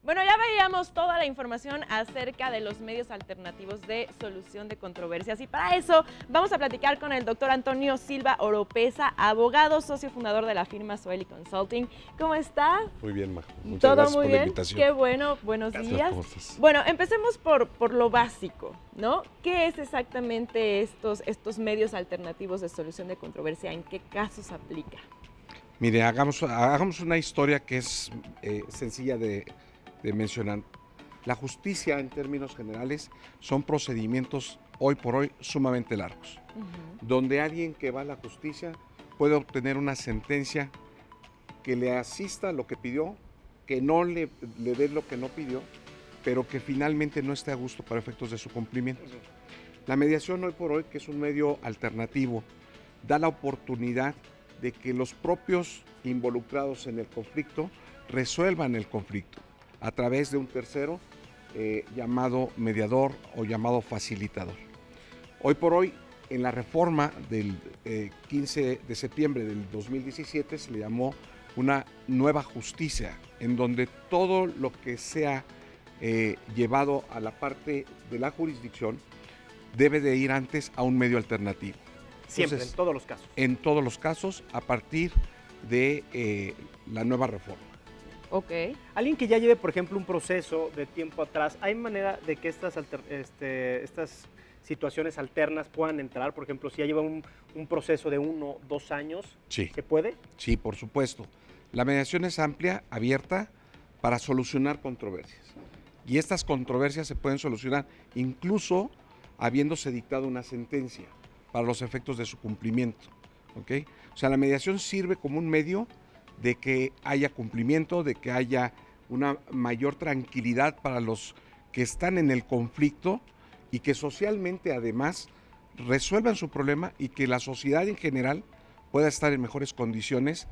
Bueno, ya veíamos toda la información acerca de los medios alternativos de solución de controversias y para eso vamos a platicar con el doctor Antonio Silva Oropeza, abogado, socio fundador de la firma Soeli Consulting. ¿Cómo está? Muy bien, Majo. Muchas ¿Todo gracias muy por bien? la invitación. Qué bueno, buenos días. ¿Cómo estás? Bueno, empecemos por lo básico, ¿no? ¿Qué es exactamente estos medios alternativos de solución de controversia? ¿En qué casos aplica? Mire, hagamos una historia que es sencilla de mencionar. La justicia, en términos generales, son procedimientos hoy por hoy sumamente largos, donde alguien que va a la justicia puede obtener una sentencia que le asista a lo que pidió, que no le dé lo que no pidió, pero que finalmente no esté a gusto para efectos de su cumplimiento. La mediación hoy por hoy, que es un medio alternativo, da la oportunidad de que los propios involucrados en el conflicto resuelvan el conflicto a través de un tercero llamado mediador o llamado facilitador. Hoy por hoy, en la reforma del 15 de septiembre del 2017 se le llamó una nueva justicia, en donde todo lo que sea llevado a la parte de la jurisdicción debe de ir antes a un medio alternativo. Siempre, Entonces, en todos los casos. En todos los casos, a partir de la nueva reforma. Ok. Alguien que ya lleve, por ejemplo, un proceso de tiempo atrás, ¿hay manera de que estas situaciones alternas puedan entrar? Por ejemplo, si ya lleva un proceso de 1 o 2 años, Sí. ¿se puede? Sí, por supuesto. La mediación es amplia, abierta, para solucionar controversias. Y estas controversias se pueden solucionar incluso habiéndose dictado una sentencia para los efectos de su cumplimiento. ¿Okay? O sea, la mediación sirve como un medio de que haya cumplimiento, de que haya una mayor tranquilidad para los que están en el conflicto y que socialmente además resuelvan su problema y que la sociedad en general pueda estar en mejores condiciones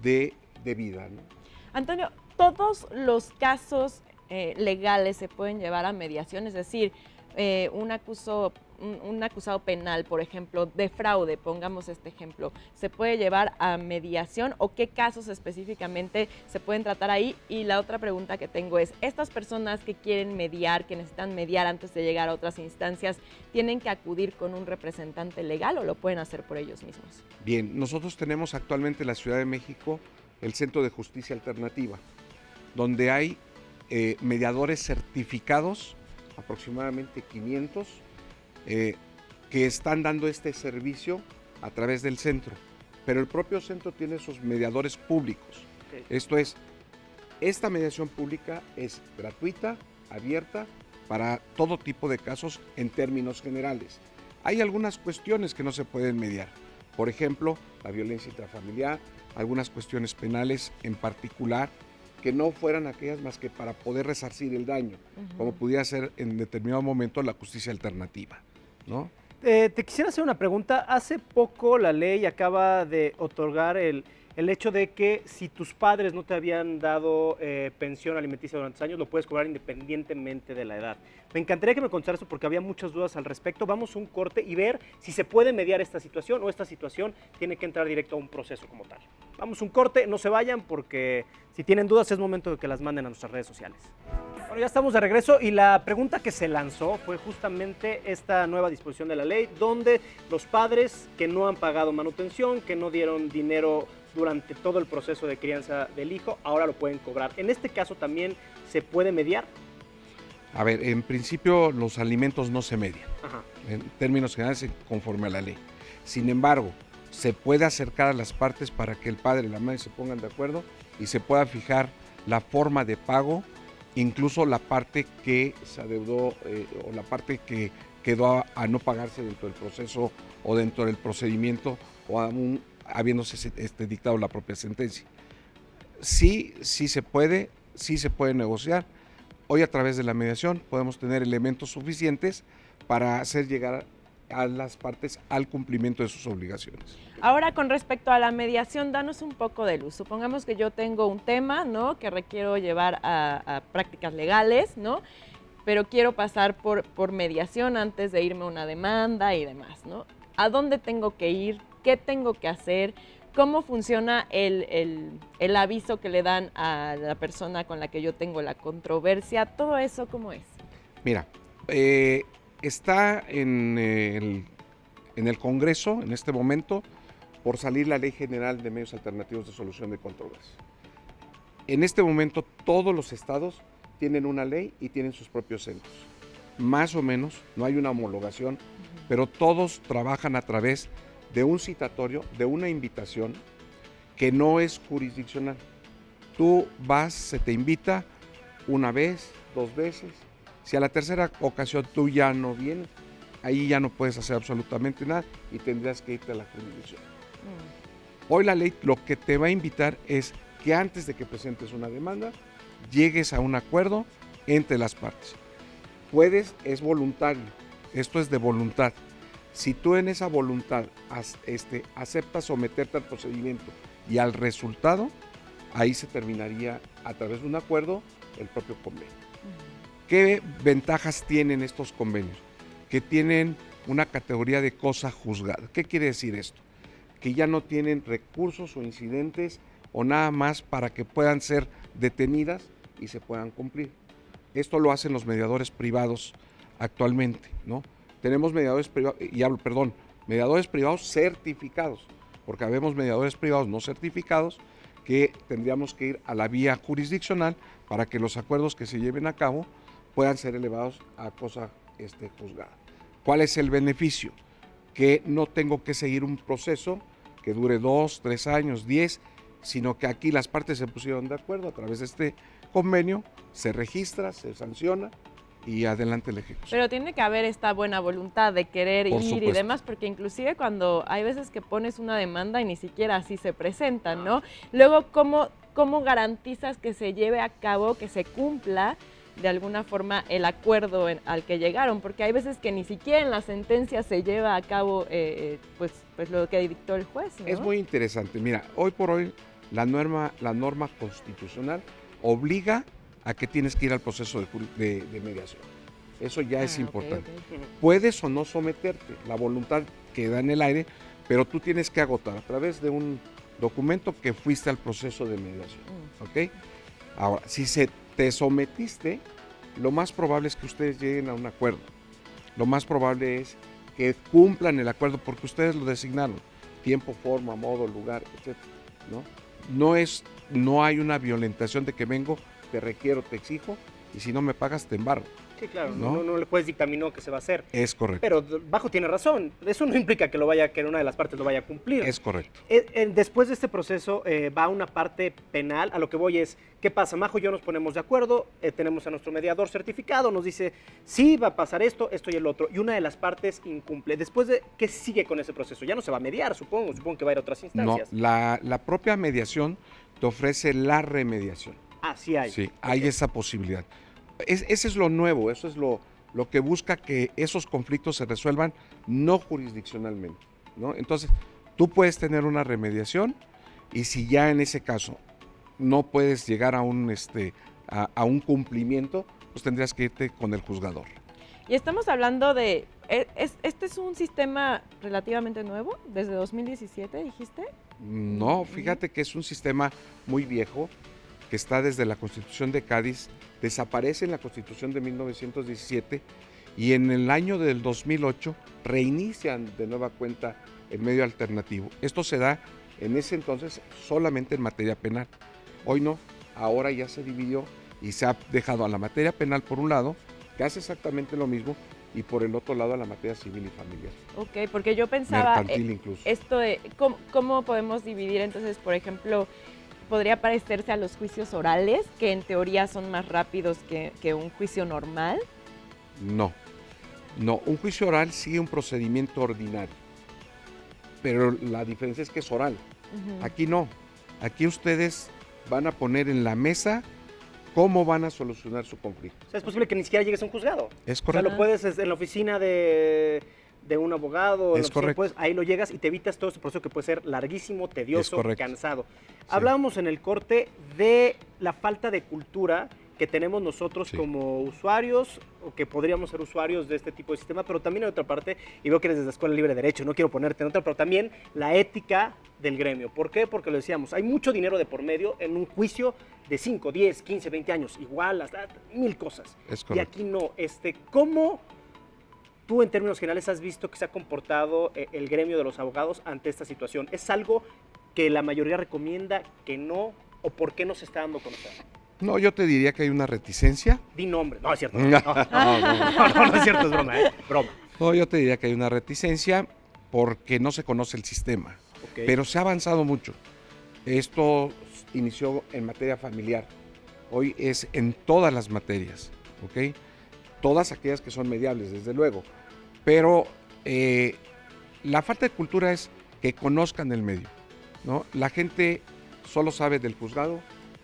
de vida, ¿no? Antonio, ¿todos los casos legales se pueden llevar a mediación? Es decir, un acusado penal, por ejemplo, de fraude, pongamos este ejemplo, ¿se puede llevar a mediación o qué casos específicamente se pueden tratar ahí? Y la otra pregunta que tengo es, ¿estas personas que quieren mediar, que necesitan mediar antes de llegar a otras instancias, tienen que acudir con un representante legal o lo pueden hacer por ellos mismos? Bien, nosotros tenemos actualmente en la Ciudad de México el Centro de Justicia Alternativa, donde hay mediadores certificados, aproximadamente 500, que están dando este servicio a través del centro, pero el propio centro tiene sus mediadores públicos. Okay. Esto es, esta mediación pública es gratuita, abierta, para todo tipo de casos en términos generales. Hay algunas cuestiones que no se pueden mediar, por ejemplo, la violencia intrafamiliar, algunas cuestiones penales en particular, que no fueran aquellas más que para poder resarcir el daño, como pudiera ser en determinado momento la justicia alternativa, ¿no? Te quisiera hacer una pregunta. Hace poco la ley acaba de otorgar el hecho de que si tus padres no te habían dado pensión alimenticia durante años, lo puedes cobrar independientemente de la edad. Me encantaría que me contaras eso porque había muchas dudas al respecto. Vamos a un corte y ver si se puede mediar esta situación o esta situación tiene que entrar directo a un proceso como tal. Vamos a un corte, no se vayan porque si tienen dudas es momento de que las manden a nuestras redes sociales. Bueno, ya estamos de regreso y la pregunta que se lanzó fue justamente esta nueva disposición de la ley donde los padres que no han pagado manutención, que no dieron dinero durante todo el proceso de crianza del hijo, ahora lo pueden cobrar. En este caso también se puede mediar. A ver, en principio los alimentos no se median, Ajá. en términos generales conforme a la ley. Sin embargo, se puede acercar a las partes para que el padre y la madre se pongan de acuerdo y se pueda fijar la forma de pago, incluso la parte que se adeudó o la parte que quedó a no pagarse dentro del proceso o dentro del procedimiento o aún habiéndose dictado la propia sentencia. Sí se puede negociar. Hoy a través de la mediación podemos tener elementos suficientes para hacer llegar a las partes al cumplimiento de sus obligaciones. Ahora, con respecto a la mediación, danos un poco de luz. Supongamos que yo tengo un tema, ¿no?, que requiero llevar a prácticas legales, ¿no?, pero quiero pasar por mediación antes de irme a una demanda y demás, ¿no? ¿A dónde tengo que ir? ¿Qué tengo que hacer? ¿Cómo funciona el aviso que le dan a la persona con la que yo tengo la controversia? ¿Todo eso cómo es? Mira, está en el Congreso en este momento por salir la Ley General de Medios Alternativos de Solución de Controversias. En este momento todos los estados tienen una ley y tienen sus propios centros. Más o menos, no hay una homologación, pero todos trabajan a través de un citatorio, de una invitación que no es jurisdiccional. Tú vas, se te invita una vez, 2 veces. Si a la tercera ocasión tú ya no vienes, ahí ya no puedes hacer absolutamente nada y tendrás que irte a la jurisdicción. Hoy la ley lo que te va a invitar es que antes de que presentes una demanda, llegues a un acuerdo entre las partes. Puedes, es voluntario, esto es de voluntad. Si tú en esa voluntad aceptas someterte al procedimiento y al resultado, ahí se terminaría a través de un acuerdo el propio convenio. ¿Qué ventajas tienen estos convenios? Que tienen una categoría de cosa juzgada. ¿Qué quiere decir esto? Que ya no tienen recursos o incidentes o nada más para que puedan ser detenidas y se puedan cumplir. Esto lo hacen los mediadores privados actualmente, ¿no? Tenemos mediadores privados, mediadores privados certificados, porque habemos mediadores privados no certificados que tendríamos que ir a la vía jurisdiccional para que los acuerdos que se lleven a cabo puedan ser elevados a cosa juzgada. ¿Cuál es el beneficio? Que no tengo que seguir un proceso que dure 2, 3 años, 10, sino que aquí las partes se pusieron de acuerdo a través de este convenio, se registra, se sanciona y adelante la ejecución. Pero tiene que haber esta buena voluntad de querer Por ir supuesto. y demás, porque inclusive cuando hay veces que pones una demanda y ni siquiera así se presentan, ¿no? Luego, ¿cómo garantizas que se lleve a cabo, que se cumpla de alguna forma el acuerdo al que llegaron? Porque hay veces que ni siquiera en la sentencia se lleva a cabo pues lo que dictó el juez, ¿no? Es muy interesante. Mira, hoy por hoy la norma constitucional obliga a que tienes que ir al proceso de mediación. Eso ya es importante. Ok. Puedes o no someterte, la voluntad queda en el aire, pero tú tienes que agotar a través de un documento que fuiste al proceso de mediación. ¿Ok? Ahora, si te sometiste, lo más probable es que ustedes lleguen a un acuerdo. Lo más probable es que cumplan el acuerdo porque ustedes lo designaron. Tiempo, forma, modo, lugar, etc. No hay una violentación de que vengo, te requiero, te exijo, y si no me pagas, te embargo. Sí, claro, ¿No? no le puedes dictaminar qué se va a hacer. Es correcto. Pero Bajo tiene razón, eso no implica que una de las partes lo vaya a cumplir. Es correcto. Después de este proceso va una parte penal, a lo que voy es, ¿qué pasa? Majo y yo nos ponemos de acuerdo, tenemos a nuestro mediador certificado, nos dice, sí, va a pasar esto y el otro, y una de las partes incumple. Después de, ¿qué sigue con ese proceso? Ya no se va a mediar, supongo que va a ir a otras No, instancias. la propia mediación te ofrece la remediación. Ah, sí hay. Sí, hay esa posibilidad. Ese es lo nuevo, eso es lo que busca que esos conflictos se resuelvan no jurisdiccionalmente, ¿no? Entonces, tú puedes tener una remediación y si ya en ese caso no puedes llegar a un cumplimiento, pues tendrías que irte con el juzgador. Y estamos hablando de, ¿este es un sistema relativamente nuevo? ¿Desde 2017 dijiste? No, fíjate que es un sistema muy viejo que está desde la Constitución de Cádiz, desaparece en la Constitución de 1917 y en el año del 2008 reinician de nueva cuenta el medio alternativo. Esto se da en ese entonces solamente en materia penal. Hoy no, ahora ya se dividió y se ha dejado a la materia penal por un lado, que hace exactamente lo mismo, y por el otro lado a la materia civil y familiar. Ok, porque yo pensaba, Mercantil incluso. esto de, ¿cómo podemos dividir entonces, por ejemplo, podría parecerse a los juicios orales, que en teoría son más rápidos que un juicio normal? No, un juicio oral sigue un procedimiento ordinario, pero la diferencia es que es oral. Aquí no, aquí ustedes van a poner en la mesa cómo van a solucionar su conflicto. O sea, es posible que ni siquiera llegues a un juzgado. Es O sea, correcto. lo puedes en la oficina de un abogado, Es correcto. pues, ahí lo llegas y te evitas todo ese proceso que puede ser larguísimo, tedioso, correcto. cansado. Sí. Hablábamos en el corte de la falta de cultura que tenemos nosotros Sí. como usuarios o que podríamos ser usuarios de este tipo de sistema, pero también en otra parte, y veo que eres desde la Escuela Libre de Derecho, no quiero ponerte en otra, pero también la ética del gremio. ¿Por qué? Porque lo decíamos, hay mucho dinero de por medio en un juicio de 5, 10, 15, 20 años, igual, hasta 1000 cosas. Es Y correcto. aquí no. ¿Cómo tú en términos generales has visto que se ha comportado el gremio de los abogados ante esta situación? ¿Es algo que la mayoría recomienda, que no, o por qué no se está dando a conocer? No, yo te diría que hay una reticencia. Di nombre. No, es cierto. No, No, no es cierto, es broma, broma. No, yo te diría que hay una reticencia porque no se conoce el sistema. Ok. Pero se ha avanzado mucho. Esto inició en materia familiar. Hoy es en todas las materias, ¿ok? Todas aquellas que son mediables, desde luego. Pero la falta de cultura es que conozcan el medio, ¿no? La gente solo sabe del juzgado,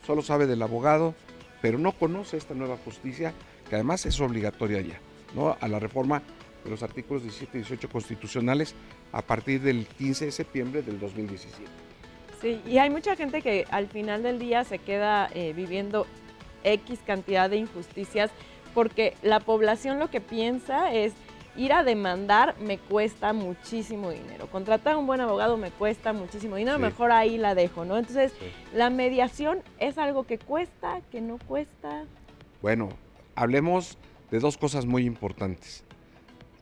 solo sabe del abogado, pero no conoce esta nueva justicia, que además es obligatoria ya, ¿no? A la reforma de los artículos 17 y 18 constitucionales a partir del 15 de septiembre del 2017. Sí, y hay mucha gente que al final del día se queda viviendo X cantidad de injusticias porque la población lo que piensa es ir a demandar me cuesta muchísimo dinero, contratar a un buen abogado me cuesta muchísimo dinero, Sí. mejor ahí la dejo, ¿no? Entonces, Sí. la mediación es algo que cuesta, que no cuesta. Bueno, hablemos de dos cosas muy importantes.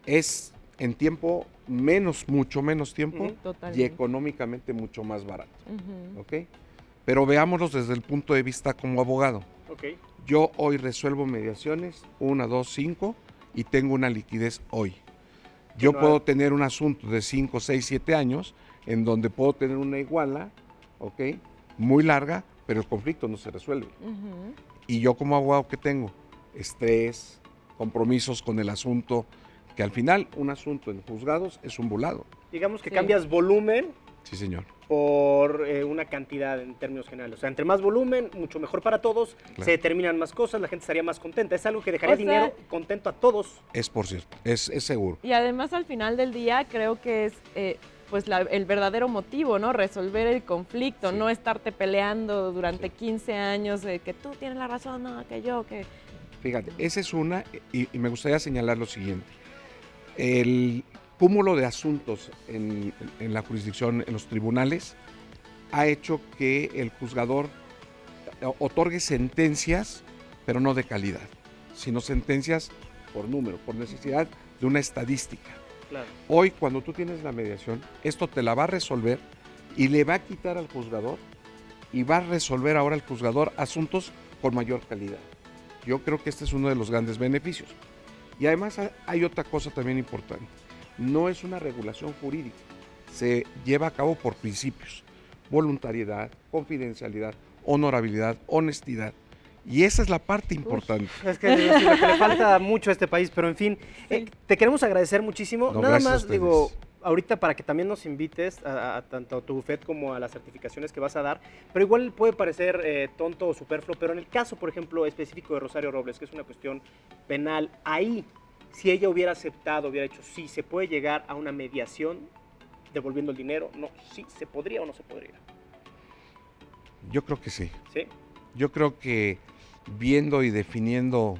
Es en tiempo mucho menos tiempo Ujú. y Totalmente. económicamente mucho más barato, Ujú. ¿ok? Pero veámoslos desde el punto de vista como abogado. Ok. Yo hoy resuelvo mediaciones, 1, 2, 5, y tengo una liquidez hoy. Yo no puedo hay- tener un asunto de 5, 6, 7 años, en donde puedo tener una iguala, ¿ok? Muy larga, pero el conflicto no se resuelve. Ujú. Y yo como abogado, ¿qué tengo? Estrés, compromisos con el asunto, que al final un asunto en juzgados es un volado. Digamos que Sí. cambias volumen Sí, señor. por una cantidad en términos generales. O sea, entre más volumen, mucho mejor para todos, Claro. se determinan más cosas, la gente estaría más contenta. Es algo que dejaría O sea- dinero contento a todos. Es por cierto, es seguro. Y además al final del día creo que es pues el verdadero motivo, ¿no? Resolver el conflicto, Sí. no estarte peleando durante Sí. 15 años de que tú tienes la razón, no, que yo, que... Fíjate, esa es una, y me gustaría señalar lo siguiente. El cúmulo de asuntos en la jurisdicción, en los tribunales, ha hecho que el juzgador otorgue sentencias, pero no de calidad, sino sentencias por número, por necesidad de una estadística. Claro. Hoy, cuando tú tienes la mediación, esto te la va a resolver y le va a quitar al juzgador y va a resolver ahora el juzgador asuntos con mayor calidad. Yo creo que este es uno de los grandes beneficios. Y además hay otra cosa también importante. No es una regulación jurídica, se lleva a cabo por principios. Voluntariedad, confidencialidad, honorabilidad, honestidad. Y esa es la parte importante. Es que es lo que le falta mucho a este país, pero en fin, Sí. te queremos agradecer muchísimo. No, Nada gracias a más, ustedes. digo, ahorita para que también nos invites a tanto a tu bufet como a las certificaciones que vas a dar, pero igual puede parecer tonto o superfluo, pero en el caso, por ejemplo, específico de Rosario Robles, que es una cuestión penal, ahí, si ella hubiera aceptado, hubiera dicho sí, se puede llegar a una mediación devolviendo el dinero, no, sí, se podría o no se podría, Yo creo que sí. ¿sí? Yo creo que viendo y definiendo,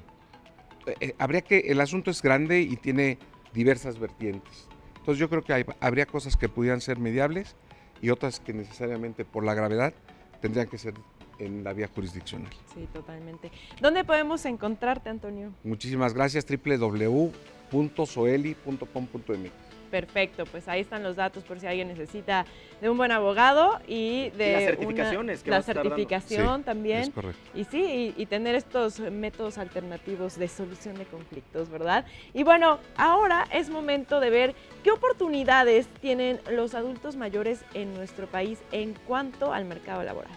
el asunto es grande y tiene diversas vertientes. Entonces yo creo que habría cosas que pudieran ser mediables y otras que necesariamente por la gravedad tendrían que ser en la vía jurisdiccional. Sí, totalmente. ¿Dónde podemos encontrarte, Antonio? Muchísimas gracias, www.soeli.com.mx. Perfecto, pues ahí están los datos por si alguien necesita de un buen abogado y de las certificaciones que la vas a estar dando. certificación Sí, también. Es correcto. Y sí, y tener estos métodos alternativos de solución de conflictos, ¿verdad? Y bueno, ahora es momento de ver qué oportunidades tienen los adultos mayores en nuestro país en cuanto al mercado laboral.